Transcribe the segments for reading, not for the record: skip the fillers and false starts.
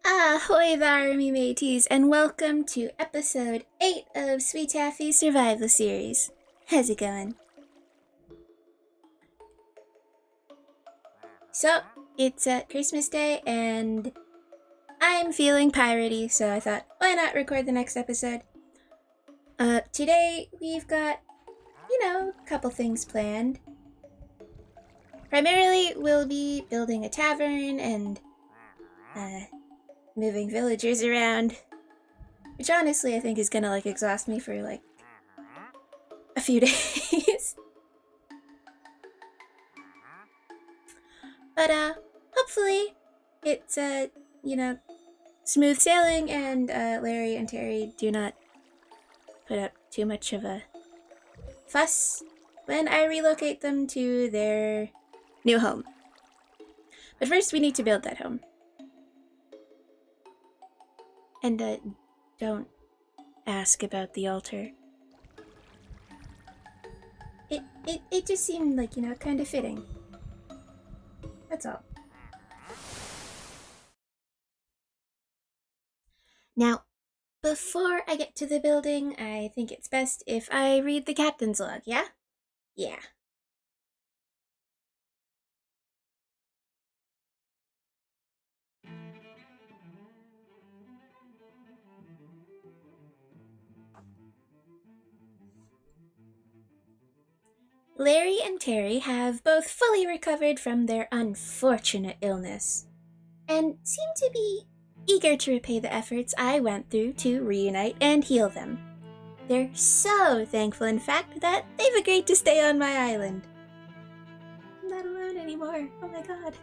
Ahoy there, me mateys, and welcome to episode 8 of Sweetaffy Survival Series. How's it going? So, it's Christmas Day, and I'm feeling piratey, so I thought, why not record the next episode? Today we've got, a couple things planned. Primarily, we'll be building a tavern and, moving villagers around. Which honestly I think is gonna exhaust me for a few days. But hopefully it's smooth sailing and Larry and Terry do not put up too much of a fuss when I relocate them to their new home. But first we need to build that home. And don't ask about the altar. It just seemed kind of fitting. That's all. Now, before I get to the building, I think it's best if I read the captain's log, yeah? Yeah. Larry and Terry have both fully recovered from their unfortunate illness, and seem to be eager to repay the efforts I went through to reunite and heal them. They're so thankful, in fact, that they've agreed to stay on my island. I'm not alone anymore. Oh my god.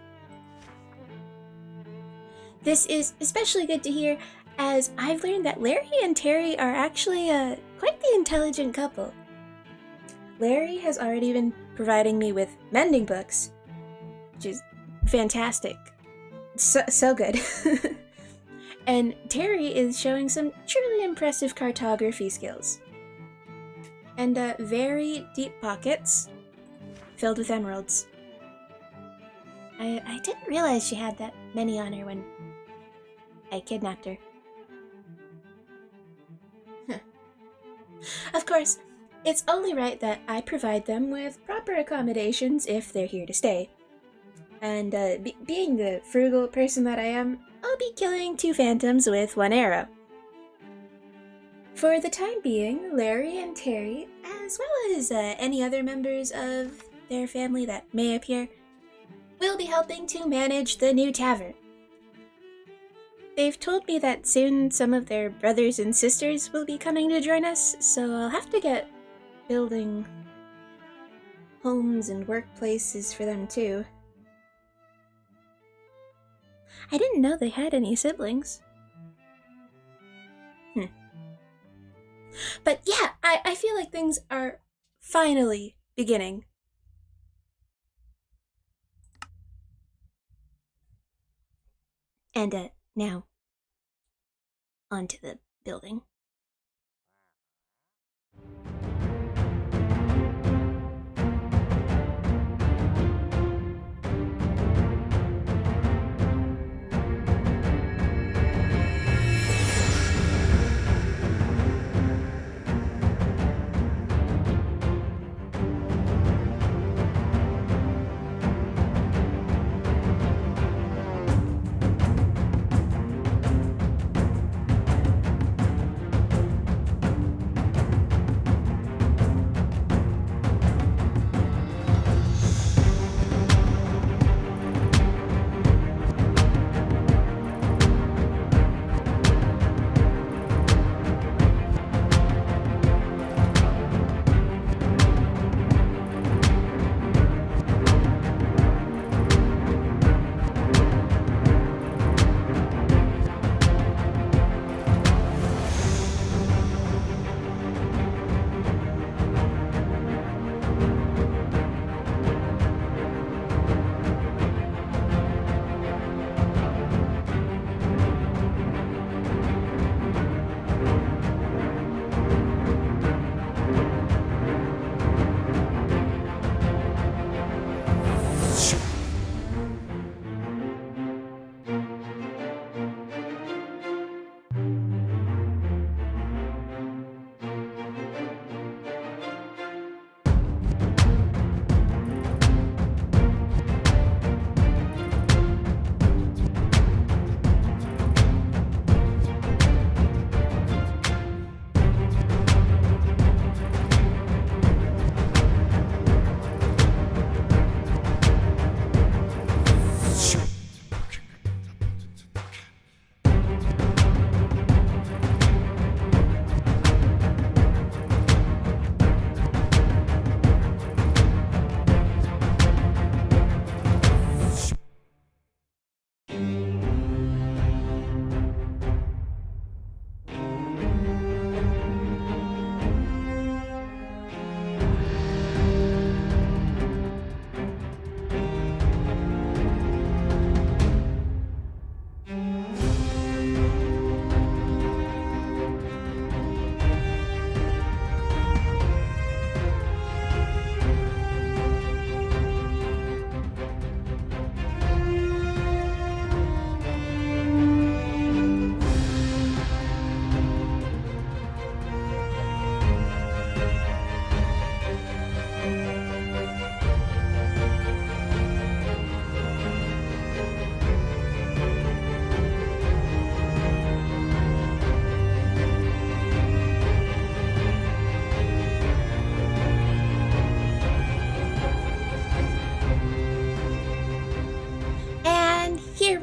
This is especially good to hear, as I've learned that Larry and Terry are actually quite the intelligent couple. Larry has already been providing me with mending books, which is fantastic. So good. And Terry is showing some truly impressive cartography skills. And very deep pockets filled with emeralds. I didn't realize she had that many on her when I kidnapped her. Of course, it's only right that I provide them with proper accommodations if they're here to stay. And being the frugal person that I am, I'll be killing 2 phantoms with 1 arrow. For the time being, Larry and Terry, as well as any other members of their family that may appear, will be helping to manage the new tavern. They've told me that soon some of their brothers and sisters will be coming to join us, so I'll have to get building homes and workplaces for them too. I didn't know they had any siblings. But yeah, I feel like things are finally beginning. And now, onto the building.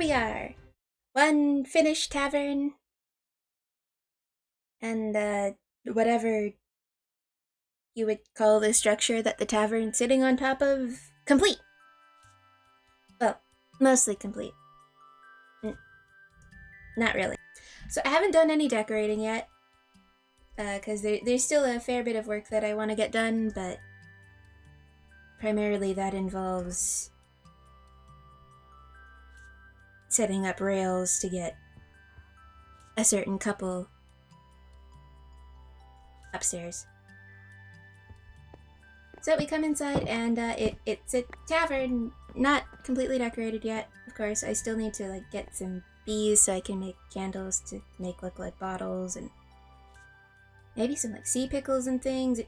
we are. One finished tavern, and whatever you would call the structure that the tavern's sitting on top of, complete. Well, mostly complete. Not really. So I haven't done any decorating yet, because there's still a fair bit of work that I want to get done, but primarily that involves setting up rails to get a certain couple upstairs. So we come inside, and it's a tavern, not completely decorated yet. Of course, I still need to get some bees so I can make candles to look like bottles, and maybe some sea pickles and things.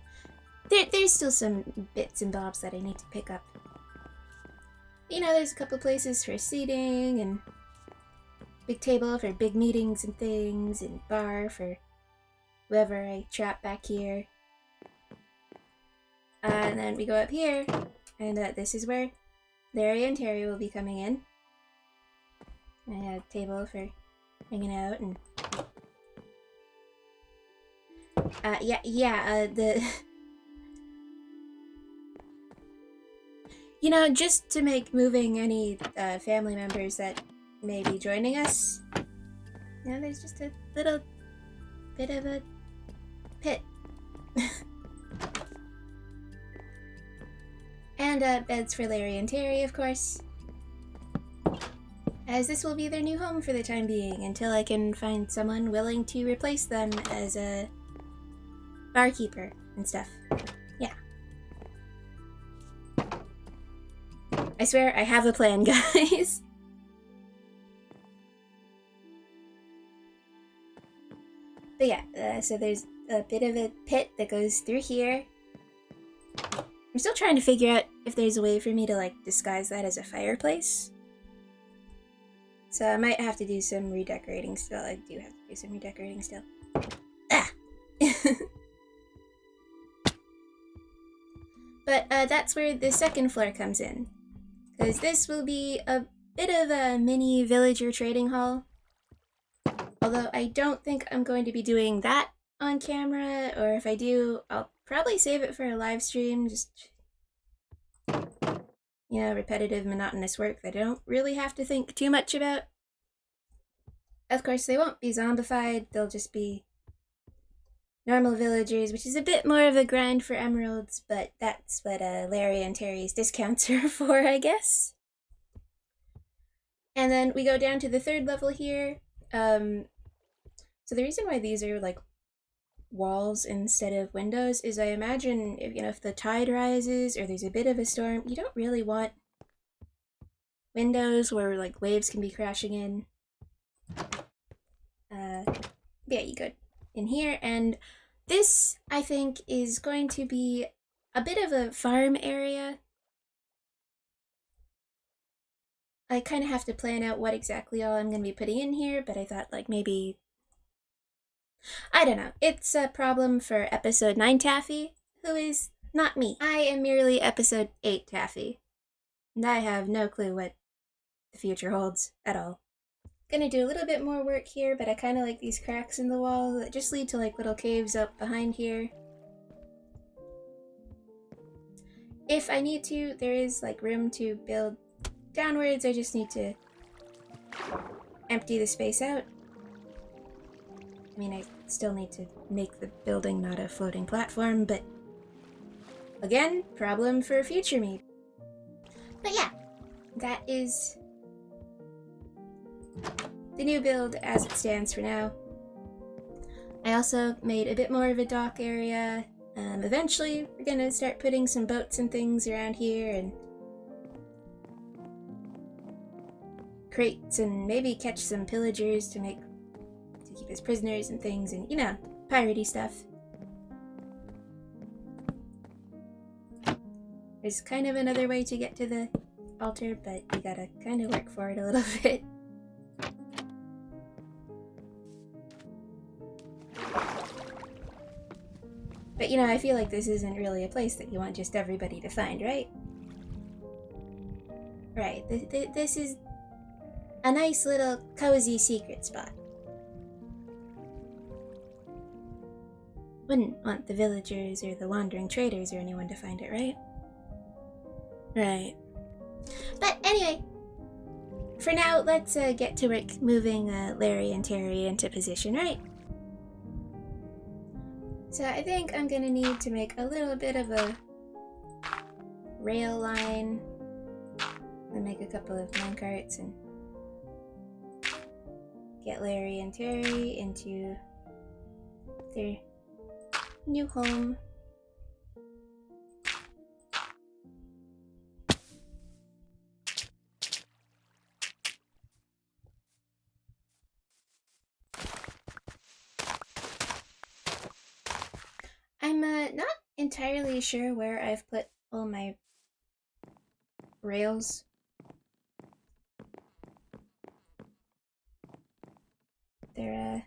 There's still some bits and bobs that I need to pick up. There's a couple places for seating, and big table for big meetings and things, and bar for whoever I trap back here. And then we go up here, and this is where Larry and Terry will be coming in. I have a table for hanging out, and just to make moving any family members that may be joining us, there's just a little bit of a pit. And beds for Larry and Terry, of course, as this will be their new home for the time being, until I can find someone willing to replace them as a barkeeper and stuff. Yeah. I swear I have a plan, guys. But yeah, so there's a bit of a pit that goes through here. I'm still trying to figure out if there's a way for me to disguise that as a fireplace. So I might have to do some redecorating still. I do have to do some redecorating still. Ah! But that's where the second floor comes in, because this will be a bit of a mini villager trading hall. Although I don't think I'm going to be doing that on camera, or if I do, I'll probably save it for a live stream. Just, repetitive, monotonous work that I don't really have to think too much about. Of course, they won't be zombified, they'll just be normal villagers, which is a bit more of a grind for emeralds, but that's what Larry and Terry's discounts are for, I guess. And then we go down to the third level here. So the reason why these are walls instead of windows is I imagine if the tide rises or there's a bit of a storm, you don't really want windows where waves can be crashing in. Yeah, you go in here, and this I think is going to be a bit of a farm area. I kind of have to plan out what exactly all I'm going to be putting in here, but I thought maybe, I don't know. It's a problem for episode 9 Taffy, who is not me. I am merely episode 8 Taffy, and I have no clue what the future holds at all. Gonna do a little bit more work here, but I kind of like these cracks in the wall that just lead to little caves up behind here. If I need to, there is room to build downwards. I just need to empty the space out. I mean, I still need to make the building not a floating platform, but again, problem for future me. But yeah, that is the new build as it stands for now. I also made a bit more of a dock area. Eventually, we're gonna start putting some boats and things around here, and crates, and maybe catch some pillagers to keep as prisoners and things, and piratey stuff. There's kind of another way to get to the altar, but you gotta kind of work for it a little bit. But I feel like this isn't really a place that you want just everybody to find, right? Right, this is a nice little cozy secret spot. Wouldn't want the villagers or the wandering traders or anyone to find it, right? Right. But anyway, for now, let's get to work moving Larry and Terry into position, right? So I think I'm gonna need to make a little bit of a rail line and make a couple of minecarts and get Larry and Terry into their new home. I'm not entirely sure where I've put all my rails. They're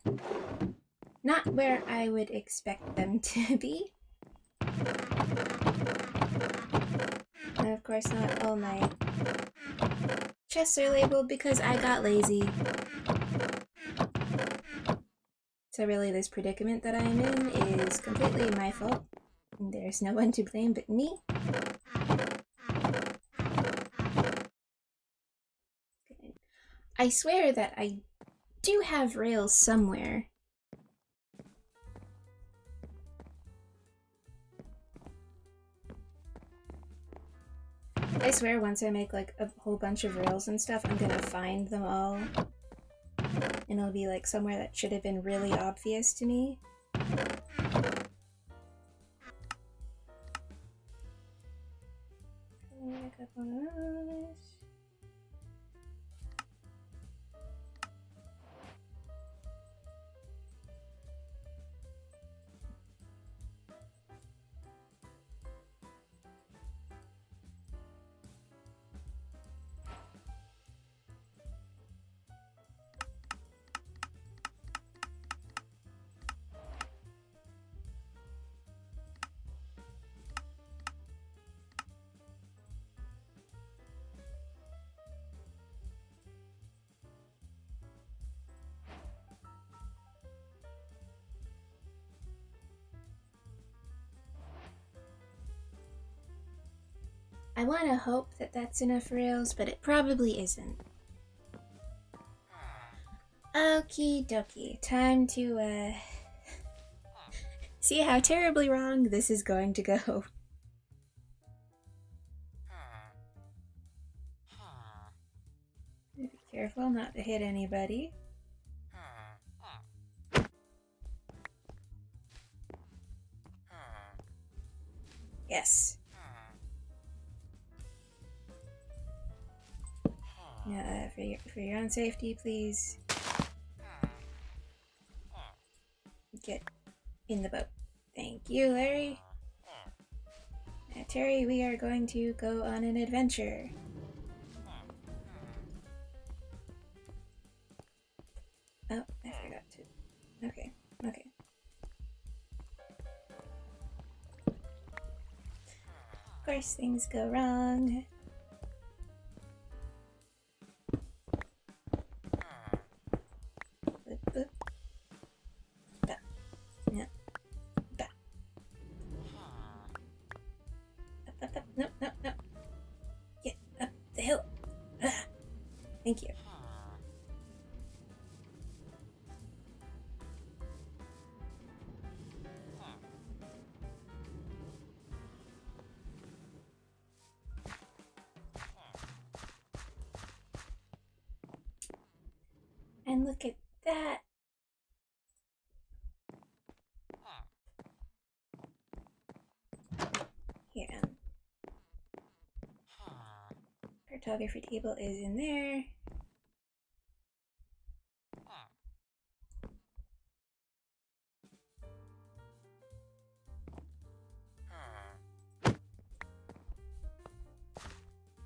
not where I would expect them to be. And of course not all my chests are labeled because I got lazy. So really this predicament that I'm in is completely my fault. And there's no one to blame but me. I swear that I do have rails somewhere. I swear once I make like a whole bunch of rails and stuff, I'm gonna find them all. And it'll be like somewhere that should have been really obvious to me. A couple of those. I want to hope that that's enough rails, but it probably isn't. Okie dokie, time to see how terribly wrong this is going to go. Be careful not to hit anybody. Yes. Now, for your own safety, please get in the boat. Thank you, Larry. Now, Terry, we are going to go on an adventure. Oh, I forgot to. Okay. Of course, things go wrong. Boop. Ba. No. Ba. Up. No. Get up the hill. Ah. Thank you. And look at that. Here. Cartography table is in there.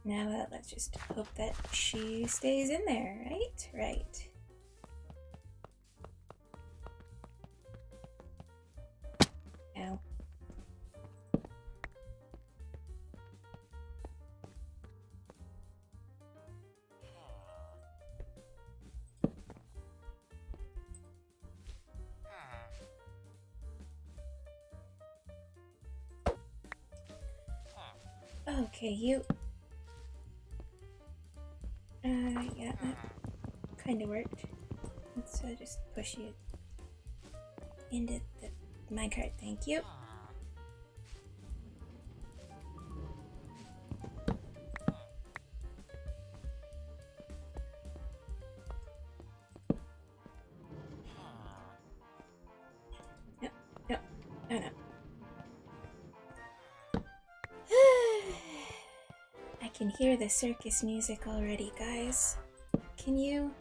Now let's just hope that she stays in there, right? Right. Ow. Okay, you. Yeah, that kind of worked. Let's just push you into the minecart. Thank you. No, no, no, no. I can hear the circus music already, guys. Can you?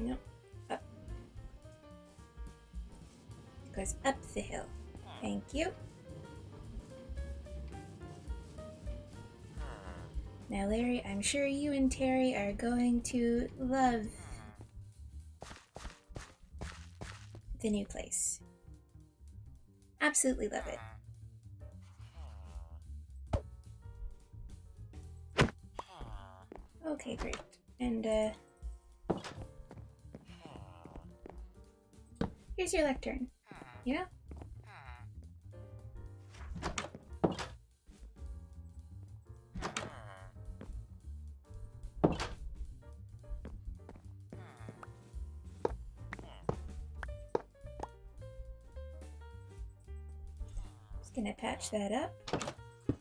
No, up. It goes up the hill. Thank you. Now, Larry, I'm sure you and Terry are going to love the new place. Absolutely love it. Okay, great. And, here's your lectern. You know? Just gonna patch that up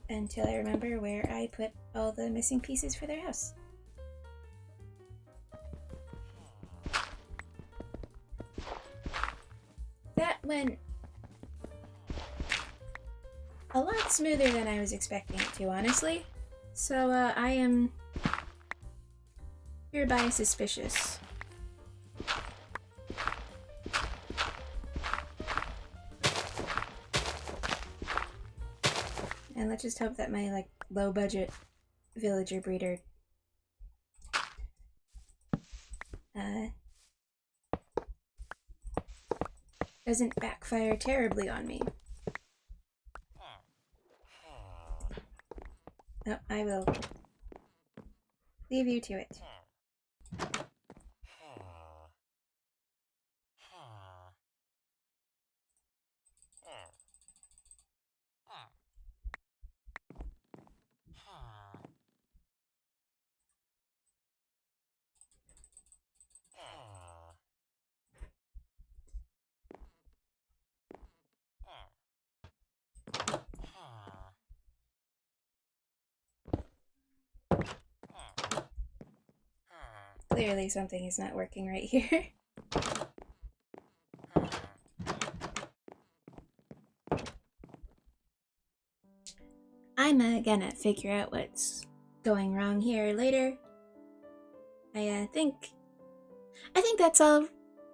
until I remember where I put all the missing pieces for their house. That went a lot smoother than I was expecting it to, honestly. So, I am hereby suspicious. And let's just hope that my, like, low-budget villager breeder doesn't backfire terribly on me. No, I will leave you to it. Clearly something is not working right here. I'm gonna figure out what's going wrong here later. I think that's all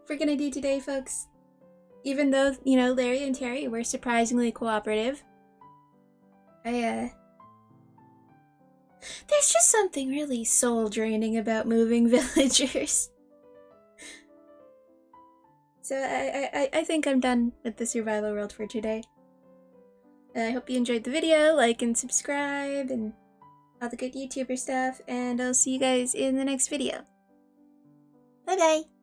we're gonna do today, folks. Even though, you know, Larry and Terry were surprisingly cooperative. There's just something really soul-draining about moving villagers. So I think I'm done with the survival world for today. I hope you enjoyed the video, like and subscribe, and all the good YouTuber stuff, and I'll see you guys in the next video. Bye-bye!